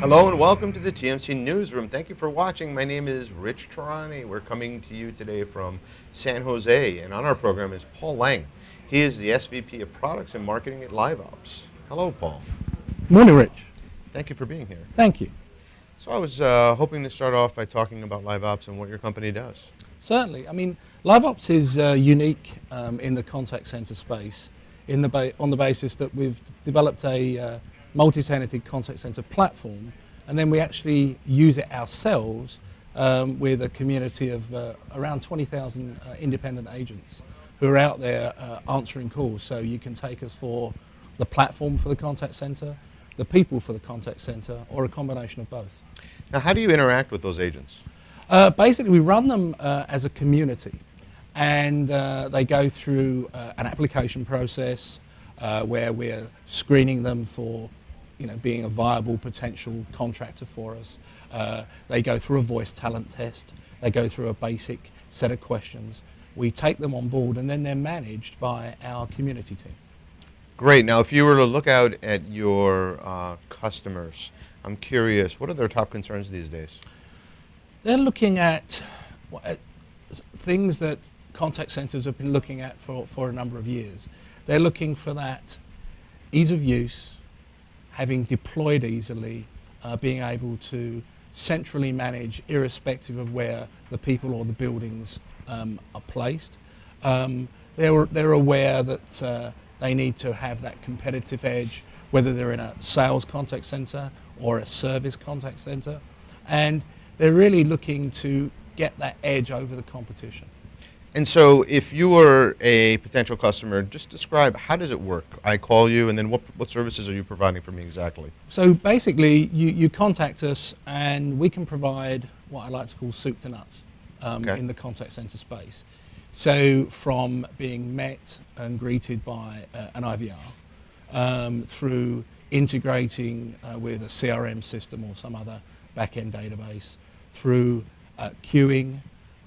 Hello and welcome to the TMC Newsroom. Thank you for watching. My name is Rich Tehrani. We're coming to you today from San Jose, and on our program is Paul Lang. He is the SVP of Products and Marketing at LiveOps. Hello, Paul. Morning, Rich. Thank you for being here. Thank you. So I was hoping to start off by talking about LiveOps and what your company does. Certainly. I mean, LiveOps is unique in the contact center space on the basis that we've developed a multi-tenanted contact center platform, and then we actually use it ourselves with a community of around 20,000 independent agents who are out there answering calls. So you can take us for the platform for the contact center, the people for the contact center, or a combination of both. Now, how do you interact with those agents? Basically, we run them as a community, and they go through an application process where we're screening them for being a viable potential contractor for us. They go through a voice talent test. They go through a basic set of questions. We take them on board, and then they're managed by our community team. Great. Now, if you were to look out at your customers, I'm curious, what are their top concerns these days? They're looking at things that contact centers have been looking at for a number of years. They're looking for that ease of use, having deployed easily, being able to centrally manage irrespective of where the people or the buildings are placed. They're aware that they need to have that competitive edge, whether they're in a sales contact center or a service contact center, and they're really looking to get that edge over the competition. And so if you were a potential customer, just describe, how does it work? I call you, and then what services are you providing for me exactly? So basically, you contact us, and we can provide what I like to call soup to nuts in the contact center space. So from being met and greeted by an IVR, through integrating with a CRM system or some other back-end database, through queuing,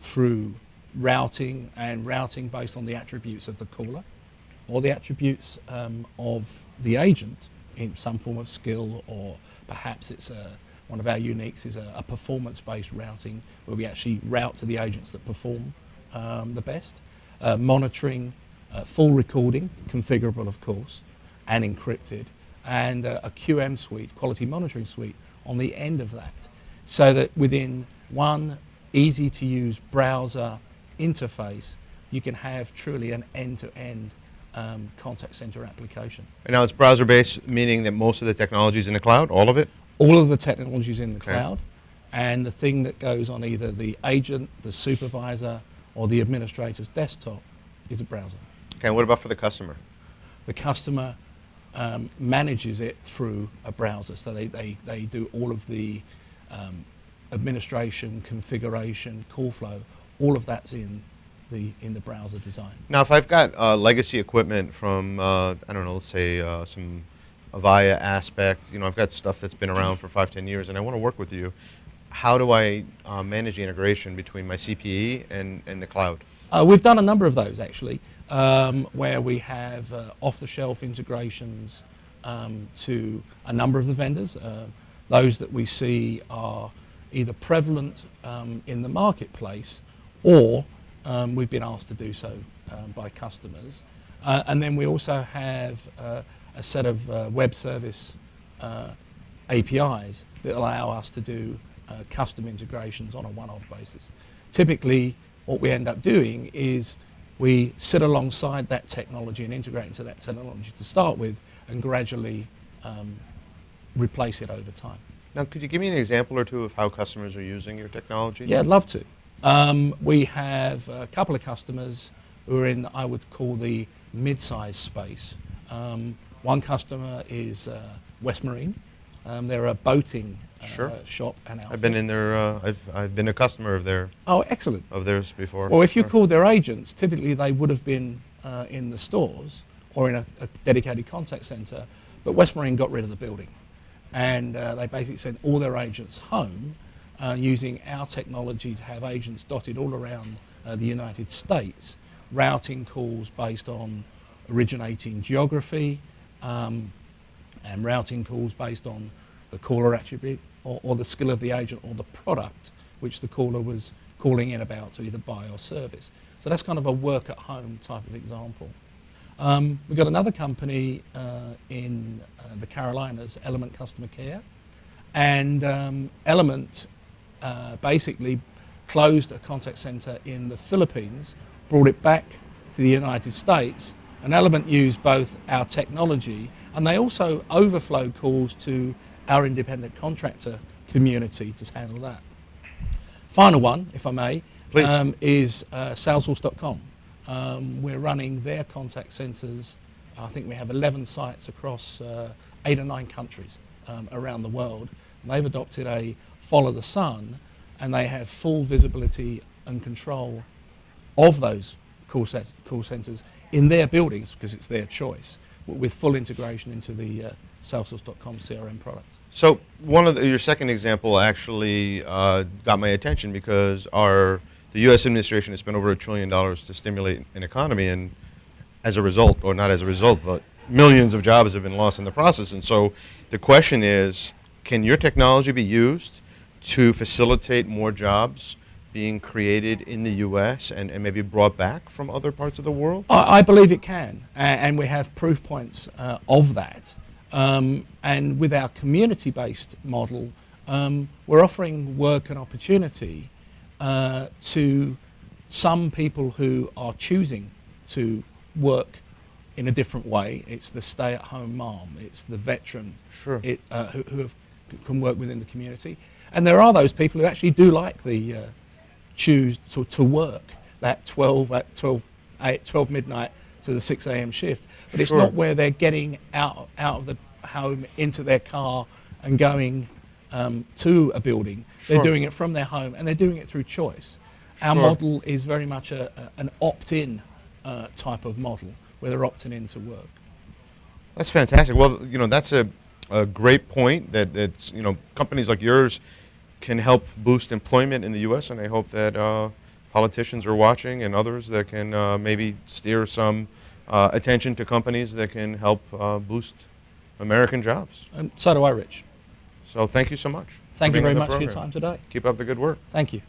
through routing, and routing based on the attributes of the caller or the attributes of the agent in some form of skill, or perhaps it's one of our uniques is a performance-based routing where we actually route to the agents that perform the best. Monitoring, full recording, configurable of course, and encrypted, and a QM suite, quality monitoring suite, on the end of that, so that within one easy to use browser interface, you can have truly an end-to-end contact center application. And now it's browser-based, meaning that most of the technology is in the cloud, all of it? All of the technology is in the cloud, and the thing that goes on either the agent, the supervisor, or the administrator's desktop is a browser. Okay, and what about for the customer? The customer manages it through a browser, so they do all of the administration, configuration, call flow. All of that's in the browser design. Now, if I've got legacy equipment from, I don't know, let's say some Avaya aspect, I've got stuff that's been around for 5-10 years, and I want to work with you, how do I manage the integration between my CPE and the cloud? We've done a number of those, actually, where we have off-the-shelf integrations to a number of the vendors. Those that we see are either prevalent in the marketplace, or we've been asked to do so by customers. And then we also have a set of web service APIs that allow us to do custom integrations on a one-off basis. Typically, what we end up doing is we sit alongside that technology and integrate into that technology to start with, and gradually replace it over time. Now, could you give me an example or two of how customers are using your technology? Yeah, I'd love to. We have a couple of customers who are in, I would call, the mid-size space. One customer is West Marine. They're a boating shop and outfit. I've been in there. I've been a customer of their. Oh, excellent. Of theirs before. Or if you called their agents, typically they would have been in the stores or in a dedicated contact center. But West Marine got rid of the building, and they basically sent all their agents home using our technology to have agents dotted all around the United States, routing calls based on originating geography, and routing calls based on the caller attribute, or the skill of the agent, or the product which the caller was calling in about to either buy or service. So that's kind of a work at home type of example. We've got another company in the Carolinas, Element Customer Care, and Element basically closed a contact center in the Philippines, brought it back to the United States, and Element used both our technology, and they also overflow calls to our independent contractor community to handle that. Final one, if I may, is Salesforce.com. We're running their contact centers. I think we have 11 sites across 8 or 9 countries around the world. And they've adopted a follow the sun, and they have full visibility and control of those call centers in their buildings, because it's their choice, with full integration into the Salesforce.com CRM product. So one of your second example actually got my attention, because the U.S. administration has spent over $1 trillion to stimulate an economy, and as a result, or not as a result, but millions of jobs have been lost in the process. And so the question is, can your technology be used to facilitate more jobs being created in the U.S. and maybe brought back from other parts of the world? I believe it can, and we have proof points of that. And with our community-based model, we're offering work and opportunity to some people who are choosing to work in a different way. It's the stay-at-home mom, it's the veteran, sure, who can work within the community. And there are those people who actually do like the choose to work that 12 midnight to the 6 a.m. shift, but it's not where they're getting out of the home into their car and going to a building. They're doing it from their home, and they're doing it through choice. Our model is very much an opt-in type of model, where they're opting in to work. That's fantastic. Well, that's a great point, that it's, companies like yours can help boost employment in the U.S., and I hope that politicians are watching, and others that can maybe steer some attention to companies that can help boost American jobs. And so do I, Rich. So thank you so much. Thank you very much for your time today. Keep up the good work. Thank you.